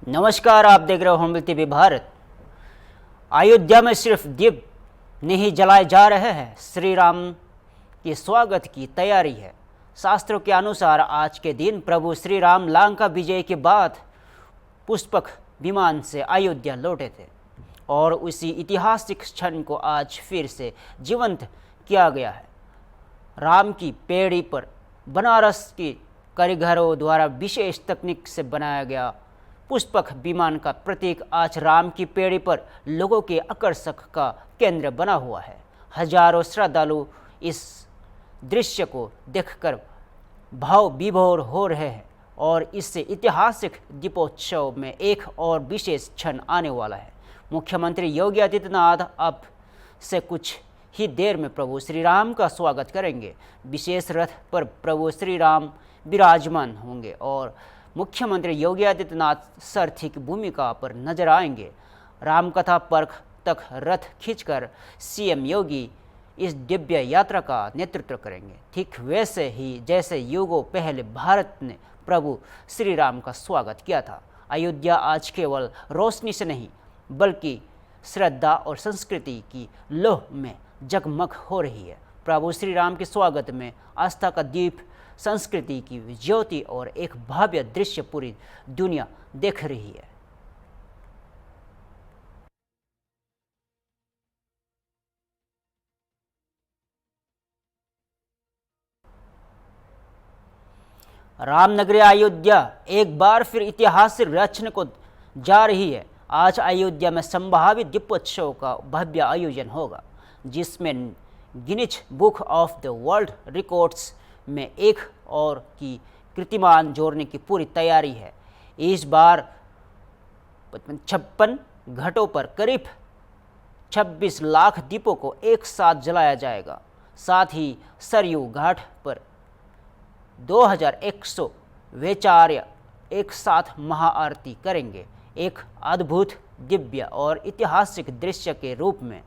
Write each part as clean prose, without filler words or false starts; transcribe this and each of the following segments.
नमस्कार, आप देख रहे हो हम टीवी भारत। अयोध्या में सिर्फ दीप नहीं जलाए जा रहे हैं, श्री राम के स्वागत की तैयारी है। शास्त्रों के अनुसार आज के दिन प्रभु श्री राम लंका विजय के बाद पुष्पक विमान से अयोध्या लौटे थे और उसी ऐतिहासिक क्षण को आज फिर से जीवंत किया गया है। राम की पेड़ी पर बनारस के कारीगरों द्वारा विशेष तकनीक से बनाया गया पुष्पक विमान का प्रतीक आज राम की पेड़ी पर लोगों के आकर्षण का केंद्र बना हुआ है। हजारों श्रद्धालु इस दृश्य को देखकर भाव विभोर हो रहे हैं और इससे ऐतिहासिक दीपोत्सव में एक और विशेष क्षण आने वाला है। मुख्यमंत्री योगी आदित्यनाथ अब से कुछ ही देर में प्रभु श्री राम का स्वागत करेंगे। विशेष रथ पर प्रभु श्री राम विराजमान होंगे और मुख्यमंत्री योगी आदित्यनाथ सारथी की भूमिका पर नजर आएंगे। रामकथा पर्व तक रथ खींचकर सीएम योगी इस दिव्य यात्रा का नेतृत्व करेंगे, ठीक वैसे ही जैसे युगों पहले भारत ने प्रभु श्री राम का स्वागत किया था। अयोध्या आज केवल रोशनी से नहीं बल्कि श्रद्धा और संस्कृति की लोह में जगमग हो रही है। प्रभु श्री राम के स्वागत में आस्था का दीप, संस्कृति की ज्योति और एक भव्य दृश्य पूरी दुनिया देख रही है। रामनगरी अयोध्या एक बार फिर इतिहास रचने को जा रही है। आज अयोध्या में संभावित दीपोत्सव का भव्य आयोजन होगा, जिसमें Guinness book of the world records में एक और की कीर्तिमान जोड़ने की पूरी तैयारी है। इस बार 56 घाटों पर करीब 26 लाख दीपों को एक साथ जलाया जाएगा। साथ ही सरयू घाट पर 2100 वेचार्य एक साथ महाआरती करेंगे। एक अद्भुत, दिव्य और ऐतिहासिक दृश्य के रूप में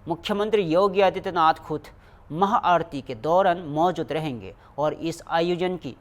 मुख्यमंत्री योगी आदित्यनाथ खुद महाआरती के दौरान मौजूद रहेंगे और इस आयोजन की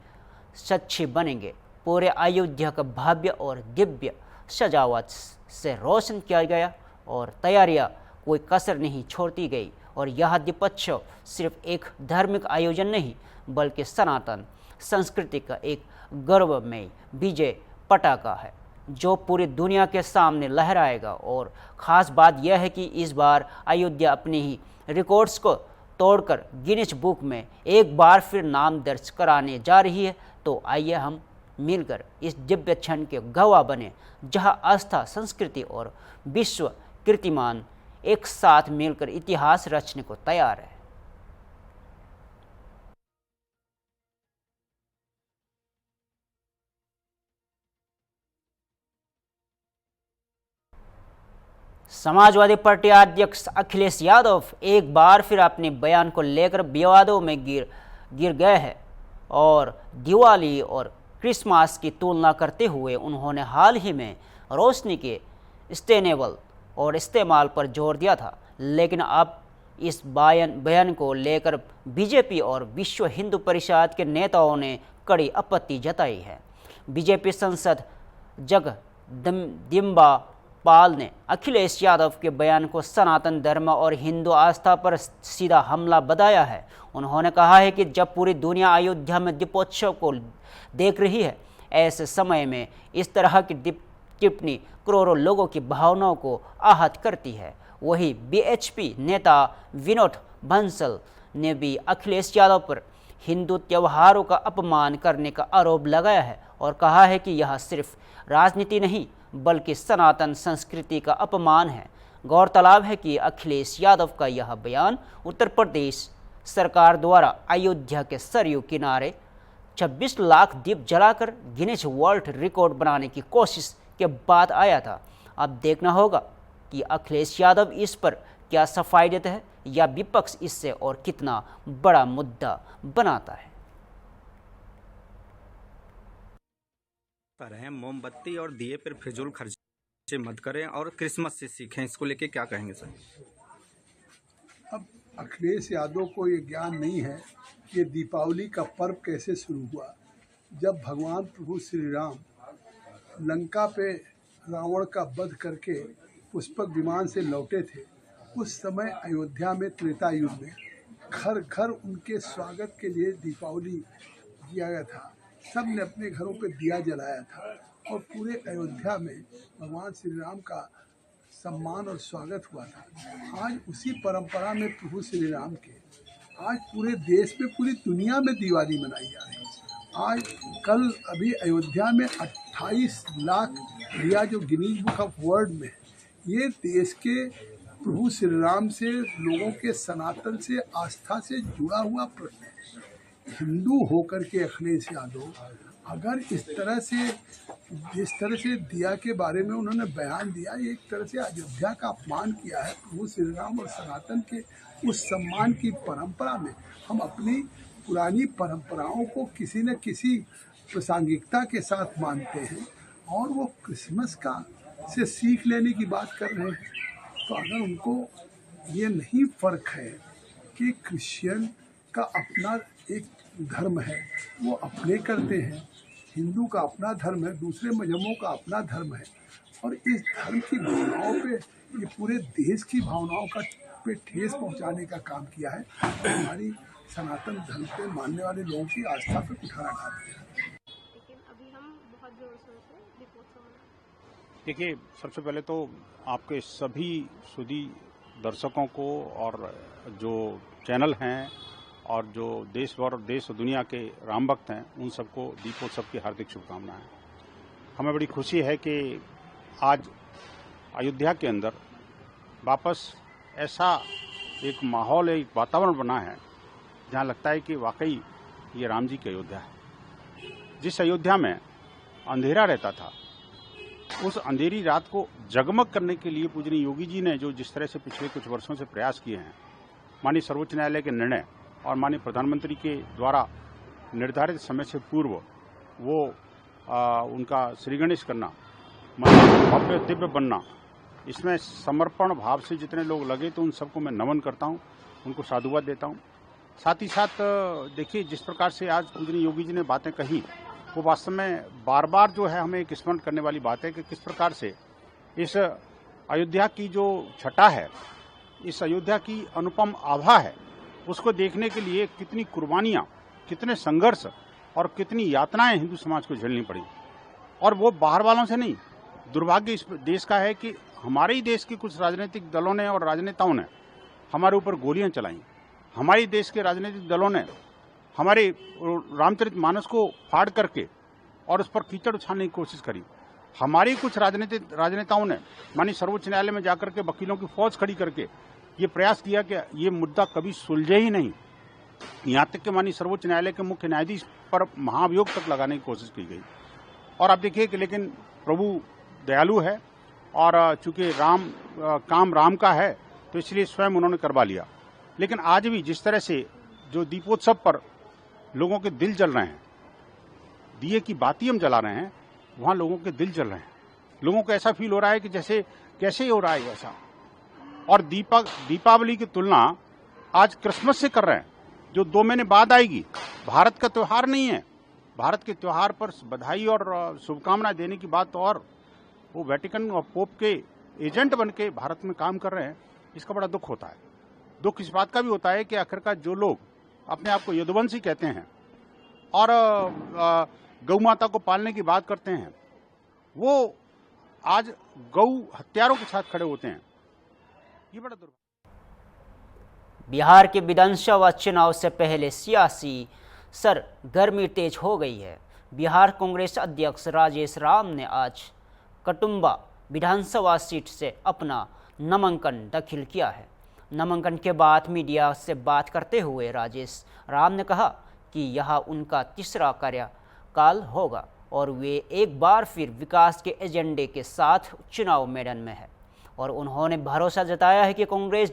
साक्षी बनेंगे। पूरे अयोध्या का भव्य और दिव्य सजावट से रोशन किया गया और तैयारियां कोई कसर नहीं छोड़ती गई। और यह दीपोत्सव सिर्फ एक धार्मिक आयोजन नहीं बल्कि सनातन संस्कृति का एक गौरवमय विजय पटाखा है जो पूरी दुनिया के सामने लहराएगा। और ख़ास बात यह है कि इस बार अयोध्या अपने ही रिकॉर्ड्स को तोड़कर गिनीज बुक में एक बार फिर नाम दर्ज कराने जा रही है। तो आइए हम मिलकर इस दिव्य क्षण के गवाह बने, जहां आस्था, संस्कृति और विश्व कीर्तिमान एक साथ मिलकर इतिहास रचने को तैयार है। समाजवादी पार्टी अध्यक्ष अखिलेश यादव एक बार फिर अपने बयान को लेकर विवादों में गिर गए हैं और दिवाली और क्रिसमस की तुलना करते हुए उन्होंने हाल ही में रोशनी के सस्टेनेबल और इस्तेमाल पर जोर दिया था। लेकिन अब इस बयान को लेकर बीजेपी और विश्व हिंदू परिषद के नेताओं ने कड़ी आपत्ति जताई है। बीजेपी सांसद जगदम्बिका पाल ने अखिलेश यादव के बयान को सनातन धर्म और हिंदू आस्था पर सीधा हमला बताया है। उन्होंने कहा है कि जब पूरी दुनिया अयोध्या में दीपोत्सव को देख रही है, ऐसे समय में इस तरह की टिप्पणी करोड़ों लोगों की भावनाओं को आहत करती है। वही बीएचपी नेता विनोद बंसल ने भी अखिलेश यादव पर हिंदू त्योहारों का अपमान करने का आरोप लगाया है और कहा है कि यह सिर्फ राजनीति नहीं बल्कि सनातन संस्कृति का अपमान है। गौरतलब है कि अखिलेश यादव का यह बयान उत्तर प्रदेश सरकार द्वारा अयोध्या के सरयू किनारे 26 लाख दीप जलाकर गिनीज वर्ल्ड रिकॉर्ड बनाने की कोशिश के बाद आया था। अब देखना होगा कि अखिलेश यादव इस पर क्या सफाई देते हैं या विपक्ष इससे और कितना बड़ा मुद्दा बनाता है। रहे मोमबत्ती और दिए पर फिजूल खर्चे मत करें और क्रिसमस से सीखें, इसको लेके क्या कहेंगे सर? अब अखिलेश यादव को ये ज्ञान नहीं है कि दीपावली का पर्व कैसे शुरू हुआ। जब भगवान प्रभु श्री राम लंका पे रावण का वध करके पुष्पक विमान से लौटे थे, उस समय अयोध्या में त्रेता युग में घर घर उनके स्वागत के लिए दीपावली किया गया था। सब ने अपने घरों पे दिया जलाया था और पूरे अयोध्या में भगवान श्री राम का सम्मान और स्वागत हुआ था। आज उसी परंपरा में प्रभु श्री राम के आज पूरे देश में, पूरी दुनिया में दिवाली मनाई जा रही है। आज कल अभी अयोध्या में 28 लाख दिया जो गिनीज बुक ऑफ वर्ल्ड में, ये देश के प्रभु श्री राम से, लोगों के सनातन से, आस्था से जुड़ा हुआ प्रश्न है। हिंदू होकर के अखिलेश यादव अगर जिस तरह से दिया के बारे में उन्होंने बयान दिया, एक तरह से अयोध्या का अपमान किया है। प्रभु श्री राम और सनातन के उस सम्मान की परंपरा में हम अपनी पुरानी परंपराओं को किसी न किसी प्रासंगिकता के साथ मानते हैं और वो क्रिसमस का से सीख लेने की बात कर रहे हैं। तो अगर उनको ये नहीं फर्क है कि क्रिश्चियन का अपना एक धर्म है, वो अपने करते हैं, हिंदू का अपना धर्म है, दूसरे मजहबों का अपना धर्म है, और इस धर्म की भावनाओं पे, ये पूरे देश की भावनाओं का पे ठेस पहुंचाने का काम किया है। हमारी सनातन धर्म पे मानने वाले लोगों की आस्था पे कुठारा डालते हैं। लेकिन अभी हम बहुत जोर शोर से दीपोत्सव मना। देखिए, सबसे पहले तो आपके सभी सुधी दर्शकों को और जो चैनल हैं और जो देश और दुनिया के राम भक्त हैं, उन सबको दीपोत्सव की हार्दिक शुभकामनाएं। हमें बड़ी खुशी है कि आज अयोध्या के अंदर वापस ऐसा एक माहौल, एक वातावरण बना है जहां लगता है कि वाकई ये राम जी की अयोध्या है। जिस अयोध्या में अंधेरा रहता था, उस अंधेरी रात को जगमग करने के लिए पूजनीय योगी जी ने जो जिस तरह से पिछले कुछ वर्षों से प्रयास किए हैं, माननीय सर्वोच्च न्यायालय के निर्णय और माननीय प्रधानमंत्री के द्वारा निर्धारित समय से पूर्व वो उनका श्री गणेश करना, भव्य दिव्य बनना, इसमें समर्पण भाव से जितने लोग लगे, तो उन सबको मैं नमन करता हूं, उनको साधुवाद देता हूं। साथ ही साथ देखिए, जिस प्रकार से आज पूजनीय योगी जी ने बातें कही, वो वास्तव में बार बार जो है हमें एक स्मरण करने वाली बात है कि किस प्रकार से इस अयोध्या की जो छटा है, इस अयोध्या की अनुपम आभा है, उसको देखने के लिए कितनी कुर्बानियां, कितने संघर्ष और कितनी यातनाएं हिंदू समाज को झेलनी पड़ी। और वो बाहर वालों से नहीं, दुर्भाग्य इस देश का है कि हमारे ही देश के कुछ राजनीतिक दलों ने और राजनेताओं ने हमारे ऊपर गोलियां चलाई। हमारे देश के राजनीतिक दलों ने हमारे रामचरितमानस को फाड़ करके और उस पर कीचड़ उछालने की कोशिश करी। हमारे कुछ राजनेताओं ने माननीय सर्वोच्च न्यायालय में जाकर के वकीलों की फौज खड़ी करके ये प्रयास किया कि ये मुद्दा कभी सुलझे ही नहीं। यहाँ तक कि माननीय सर्वोच्च न्यायालय के मुख्य न्यायाधीश पर महाभियोग तक लगाने की कोशिश की गई। और आप देखिए कि लेकिन प्रभु दयालु है और चूंकि काम राम का है, तो इसलिए स्वयं उन्होंने करवा लिया। लेकिन आज भी जिस तरह से जो दीपोत्सव पर लोगों के दिल जल रहे हैं, दिए की बाती हम जला रहे हैं, वहां लोगों के दिल जल रहे हैं। लोगों को ऐसा फील हो रहा है कि जैसे कैसे हो रहा है ऐसा। और दीपावली की तुलना आज क्रिसमस से कर रहे हैं, जो 2 महीने बाद आएगी। भारत का त्योहार नहीं है। भारत के त्योहार पर बधाई और शुभकामनाएं देने की बात, और वो वेटिकन और पोप के एजेंट बन के भारत में काम कर रहे हैं, इसका बड़ा दुख होता है। दुख इस बात का भी होता है कि आखिरकार जो लोग अपने आप को यदुवंशी कहते हैं और गौ माता को पालने की बात करते हैं, वो आज गौ हत्यारों के साथ खड़े होते हैं। ये बड़ा बिहार के विधानसभा चुनाव से पहले सियासी सरगर्मी तेज हो गई है। बिहार कांग्रेस अध्यक्ष राजेश राम ने आज कटुम्बा विधानसभा सीट से अपना नामांकन दाखिल किया है। नामांकन के बाद मीडिया से बात करते हुए राजेश राम ने कहा कि यह उनका तीसरा कार्यकाल होगा और वे एक बार फिर विकास के एजेंडे के साथ चुनाव मैदान में है। और उन्होंने भरोसा जताया है कि कांग्रेस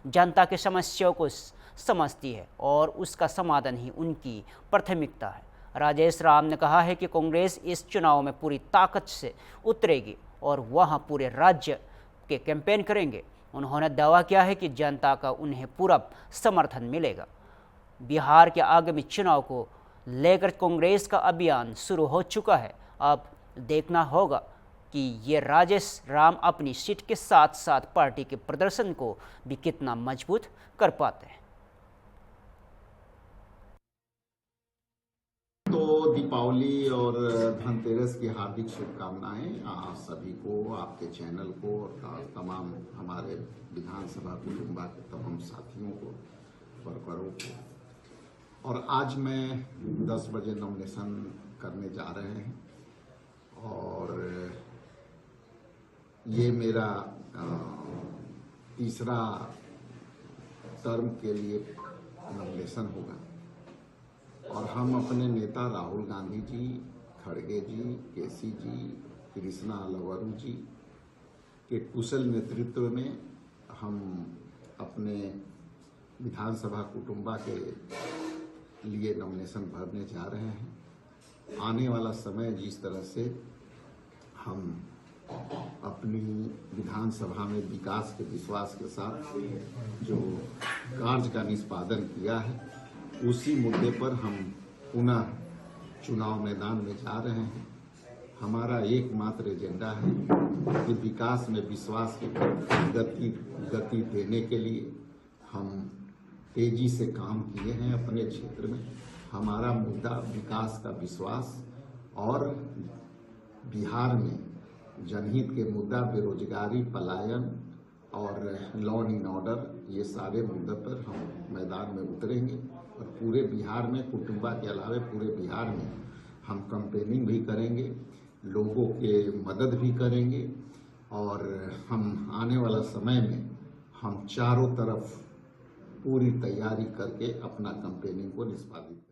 जनता की समस्याओं को समझती है और उसका समाधान ही उनकी प्राथमिकता है। राजेश राम ने कहा है कि कांग्रेस इस चुनाव में पूरी ताकत से उतरेगी और वहां पूरे राज्य के कैंपेन करेंगे। उन्होंने दावा किया है कि जनता का उन्हें पूरा समर्थन मिलेगा। बिहार के आगामी चुनाव को लेकर कांग्रेस का अभियान शुरू हो चुका है। अब देखना होगा कि ये राजेश राम अपनी सीट के साथ साथ पार्टी के प्रदर्शन को भी कितना मजबूत कर पाते हैं। तो दीपावली और धनतेरस की हार्दिक शुभकामनाएं आप सभी को, आपके चैनल को और तमाम हमारे विधानसभा कुटुंबा के तमाम साथियों को, वर्करों को। और आज मैं 10 बजे नॉमिनेशन करने जा रहे हैं और ये मेरा तीसरा टर्म के लिए नॉमिनेशन होगा और हम अपने नेता राहुल गांधी जी, खड़गे जी, केसी जी, कृष्णा लवरू जी के कुशल नेतृत्व में हम अपने विधानसभा कुटुंबा के लिए नॉमिनेशन भरने जा रहे हैं। आने वाला समय जिस तरह से हम अपनी विधानसभा में विकास के विश्वास के साथ जो कार्य का निष्पादन किया है, उसी मुद्दे पर हम पुनः चुनाव मैदान में जा रहे हैं। हमारा एकमात्र एजेंडा है कि विकास में विश्वास की गति देने के लिए हम तेजी से काम किए हैं अपने क्षेत्र में। हमारा मुद्दा विकास का विश्वास और बिहार में जनहित के मुद्दा बेरोजगारी, पलायन और लॉ एंड ऑर्डर, ये सारे मुद्दों पर हम मैदान में उतरेंगे और पूरे बिहार में, कुटुंबा के अलावा पूरे बिहार में हम कैंपेनिंग भी करेंगे, लोगों के मदद भी करेंगे और हम आने वाला समय में हम चारों तरफ पूरी तैयारी करके अपना कैंपेनिंग को निष्पादित करेंगे।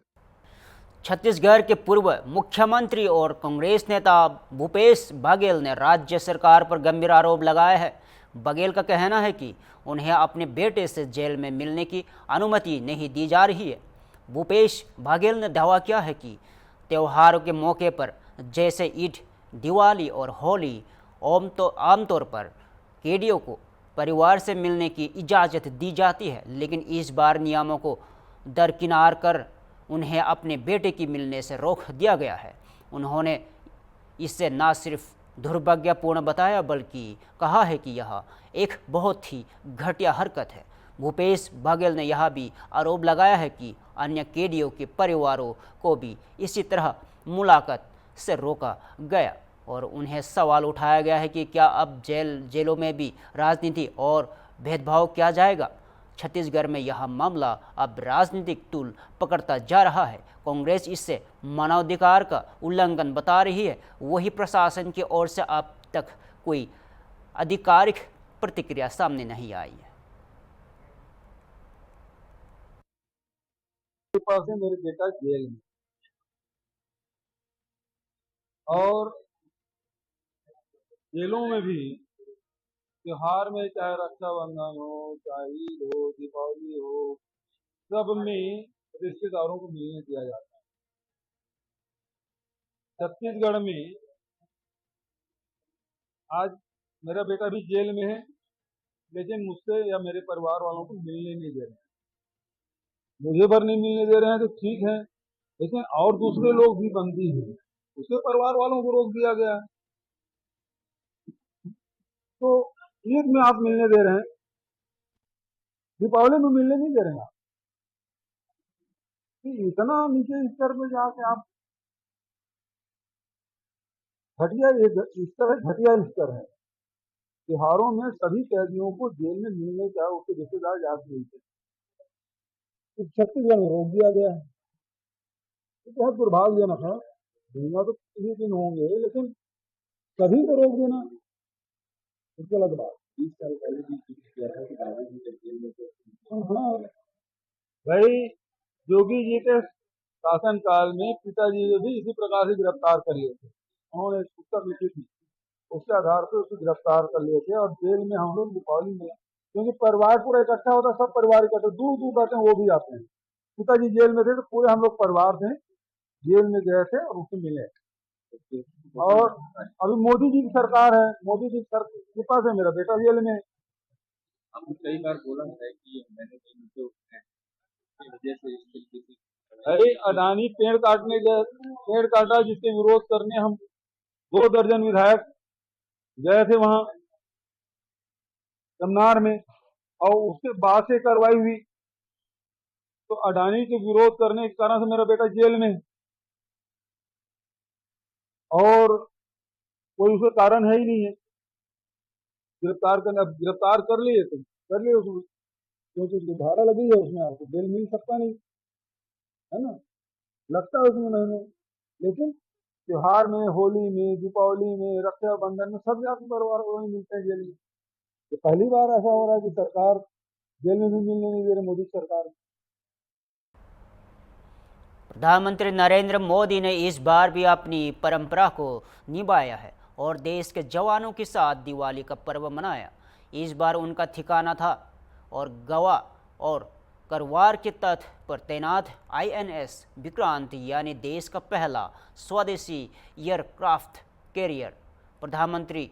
छत्तीसगढ़ के पूर्व मुख्यमंत्री और कांग्रेस नेता भूपेश बघेल ने राज्य सरकार पर गंभीर आरोप लगाया है। बघेल का कहना है कि उन्हें अपने बेटे से जेल में मिलने की अनुमति नहीं दी जा रही है। भूपेश बघेल ने दावा किया है कि त्योहारों के मौके पर जैसे ईद, दिवाली और होली आमतौर पर कैदियों को परिवार से मिलने की इजाज़त दी जाती है, लेकिन इस बार नियमों को दरकिनार कर उन्हें अपने बेटे की मिलने से रोक दिया गया है। उन्होंने इससे न सिर्फ दुर्भाग्यपूर्ण बताया बल्कि कहा है कि यह एक बहुत ही घटिया हरकत है। भूपेश बघेल ने यह भी आरोप लगाया है कि अन्य कैदियों के परिवारों को भी इसी तरह मुलाकात से रोका गया और उन्हें सवाल उठाया गया है कि क्या अब जेलों में भी राजनीति और भेदभाव किया जाएगा। छत्तीसगढ़ में यह मामला अब राजनीतिक तूल पकड़ता जा रहा है। कांग्रेस इससे मानवाधिकार का उल्लंघन बता रही है। वही प्रशासन की ओर से अब तक कोई आधिकारिक प्रतिक्रिया सामने नहीं आई है। पास है मेरे बेटा जेल में और जेलों में भी त्योहार में चाहे रक्षाबंधन हो, चाहे ईद हो, दीपावली हो, सब में रिश्तेदारों को मिलने दिया जाता है। छत्तीसगढ़ में आज मेरा बेटा भी जेल में है, लेकिन मुझसे या मेरे परिवार वालों को मिलने नहीं दे रहे हैं। मुझे पर नहीं मिलने दे रहे हैं तो ठीक है, लेकिन और दूसरे लोग भी बंदी हैं, उसके परिवार वालों को रोक दिया गया है। तो ईद में आप मिलने दे रहे हैं, दीपावली में मिलने नहीं दे रहे हैं आप। इतना नीचे स्तर पे जाके आप घटिया, इस तरह घटिया स्तर है। त्योहारों में सभी कैदियों को जेल में मिलने का उसके रिश्तेदार जाके मिलते, छत्तीसगढ़ में रोक दिया गया है। तो बहुत दुर्भाग्यजनक है। दुनिया तो किसी दिन होंगे, लेकिन सभी को रोक देना इसको अलग बात। 20 साल पहले भाई योगी जी के शासन काल में पिताजी ने भी इसी प्रकार से गिरफ्तार कर लिए थे। उन्होंने उत्तर लिखी थी, उसके आधार पर उसे गिरफ्तार कर लिए थे और जेल में हम लोग दीपावली में, क्योंकि परिवार पूरा इकट्ठा होता, सब परिवार इकट्ठा, दूर दूर रहते हैं, वो भी आते हैं। पिताजी जेल में थे तो पूरे हम लोग परिवार थे, जेल में गए थे और उससे मिले। और अभी मोदी जी की सरकार है, मोदी जी की कृपा से मेरा बेटा जेल में। आपने कई बार बोला है कि मैंने मुद्दे उठाए वजह से अरे अडानी पेड़ काटने गए, पेड़ काटा, जिसके विरोध करने हम 2 दर्जन विधायक गए थे वहां कन्नार में, और उसके बाद से कार्रवाई हुई। तो अडानी के विरोध करने के कारण से मेरा बेटा जेल में है, और कोई उसका कारण है ही नहीं है गिरफ्तार करना। अब गिरफ्तार कर लिए तो कर लिए उसको, क्योंकि उसकी धारा लगी है, उसमें आपको बेल मिल सकता नहीं है ना, लगता है उसमें महीने। लेकिन त्योहार में, होली में, दीपावली में, रक्षाबंधन में सब जाति परिवार को वही मिलते हैं जेल में। तो पहली बार ऐसा हो रहा है कि सरकार जेल में भी मिलने नहीं दे रही, मोदी सरकार। प्रधानमंत्री नरेंद्र मोदी ने इस बार भी अपनी परंपरा को निभाया है और देश के जवानों के साथ दिवाली का पर्व मनाया। इस बार उनका ठिकाना था और गोवा और करवार के तट पर तैनात INS विक्रांत, यानी देश का पहला स्वदेशी एयरक्राफ्ट कैरियर। प्रधानमंत्री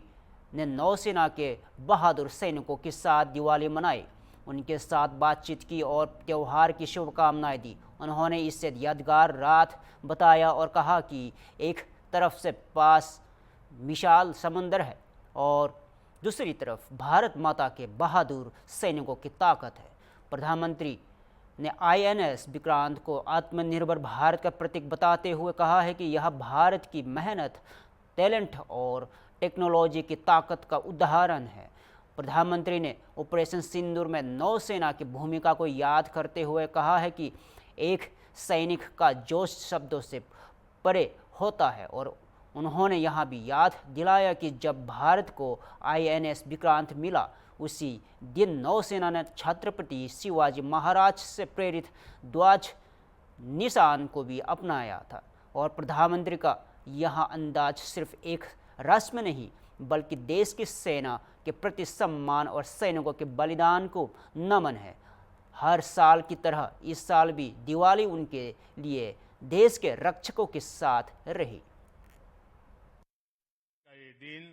ने नौसेना के बहादुर सैनिकों के साथ दिवाली मनाई, उनके साथ बातचीत की और त्यौहार की शुभकामनाएं दी। उन्होंने इसे यादगार रात बताया और कहा कि एक तरफ से पास विशाल समंदर है और दूसरी तरफ भारत माता के बहादुर सैनिकों की ताकत है। प्रधानमंत्री ने INS विक्रांत को आत्मनिर्भर भारत का प्रतीक बताते हुए कहा है कि यह भारत की मेहनत, टैलेंट और टेक्नोलॉजी की ताकत का उदाहरण है। प्रधानमंत्री ने ऑपरेशन सिंदूर में नौसेना की भूमिका को याद करते हुए कहा है कि एक सैनिक का जोश शब्दों से परे होता है, और उन्होंने यहाँ भी याद दिलाया कि जब भारत को INS विक्रांत मिला, उसी दिन नौसेना ने छत्रपति शिवाजी महाराज से प्रेरित ध्वज निशान को भी अपनाया था। और प्रधानमंत्री का यह अंदाज सिर्फ एक रस्म नहीं, बल्कि देश की सेना के प्रति सम्मान और सैनिकों के बलिदान को नमन है। हर साल की तरह इस साल भी दिवाली उनके लिए देश के रक्षकों के साथ रही। ये दिन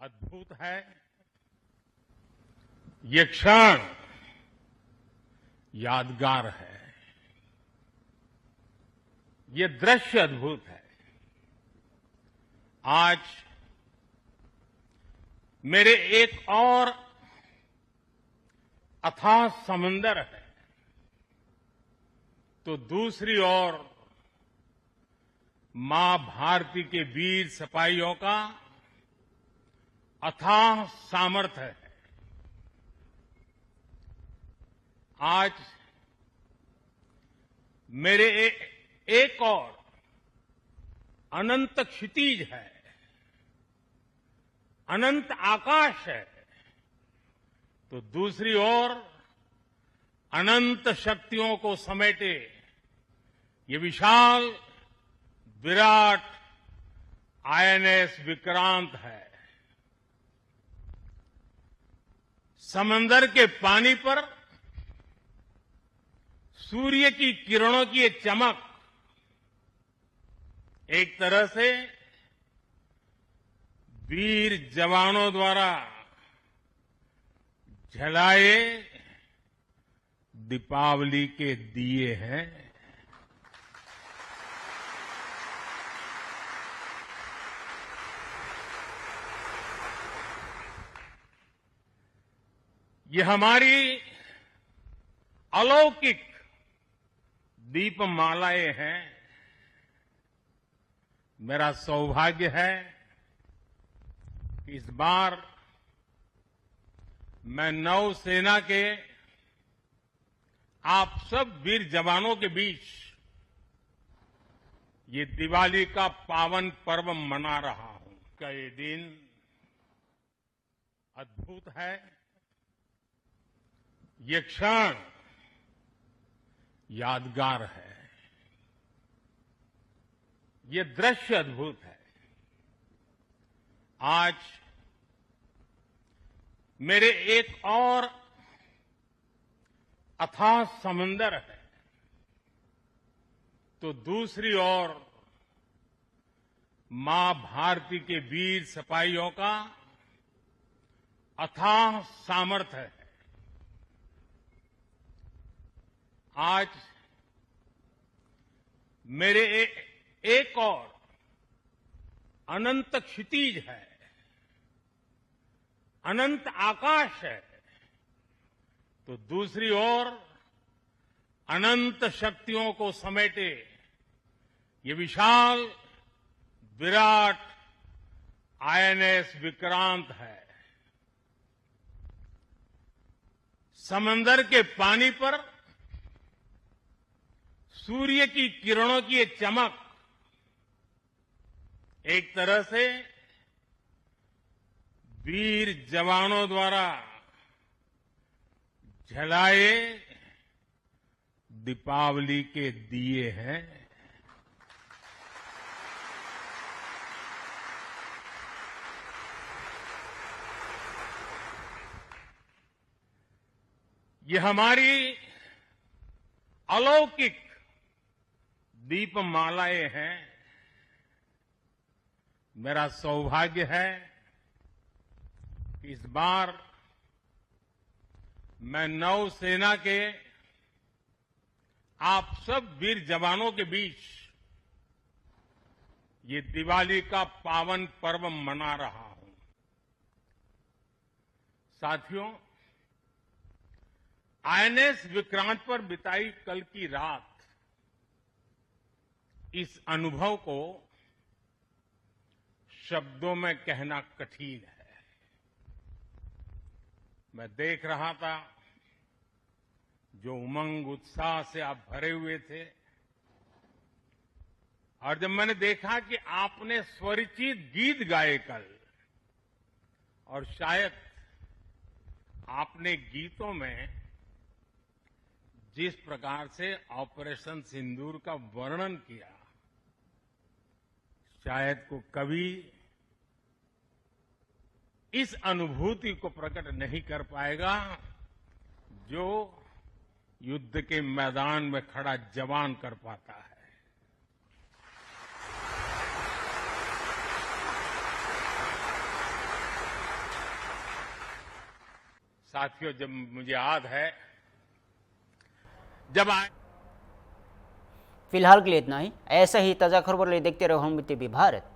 अद्भुत है, ये क्षण यादगार है, ये दृश्य अद्भुत है। आज मेरे एक और अथाह समंदर है, तो दूसरी ओर मां भारती के वीर सिपाहियों का अथाह सामर्थ्य है। आज मेरे एक और अनंत क्षितिज है, अनंत आकाश है, तो दूसरी ओर अनंत शक्तियों को समेटे ये विशाल विराट INS विक्रांत है। समंदर के पानी पर सूर्य की किरणों की ये चमक एक तरह से वीर जवानों द्वारा जलाए दीपावली के दिए हैं। ये हमारी अलौकिक दीपमालाएं हैं। मेरा सौभाग्य है कि इस बार मैं नौसेना के आप सब वीर जवानों के बीच ये दिवाली का पावन पर्व मना रहा हूं। का ये दिन अद्भुत है, ये क्षण यादगार है, ये दृश्य अद्भुत है। आज मेरे एक और अथाह समंदर है, तो दूसरी ओर मां भारती के वीर सिपाहियों का अथाह सामर्थ्य है। आज मेरे एक और अनंत क्षितिज है, अनंत आकाश है, तो दूसरी ओर अनंत शक्तियों को समेटे ये विशाल विराट आईएनएस विक्रांत है। समंदर के पानी पर सूर्य की किरणों की ये चमक एक तरह से वीर जवानों द्वारा जलाए दीपावली के दिए हैं। ये हमारी अलौकिक दीपमालाएं हैं। मेरा सौभाग्य है कि इस बार मैं नौसेना के आप सब वीर जवानों के बीच ये दिवाली का पावन पर्व मना रहा हूं। साथियों, आईएनएस विक्रांत पर बिताई कल की रात इस अनुभव को शब्दों में कहना कठिन है। मैं देख रहा था जो उमंग उत्साह से आप भरे हुए थे, और जब मैंने देखा कि आपने स्वरचित गीत गाए कल, और शायद आपने गीतों में जिस प्रकार से ऑपरेशन सिंदूर का वर्णन किया, शायद को कभी इस अनुभूति को प्रकट नहीं कर पाएगा जो युद्ध के मैदान में खड़ा जवान कर पाता है। साथियों, जब मुझे याद है जब फिलहाल के लिए इतना ही। ऐसा ही ताज़ा खबर ले देखते रहो हम टीवी भारत।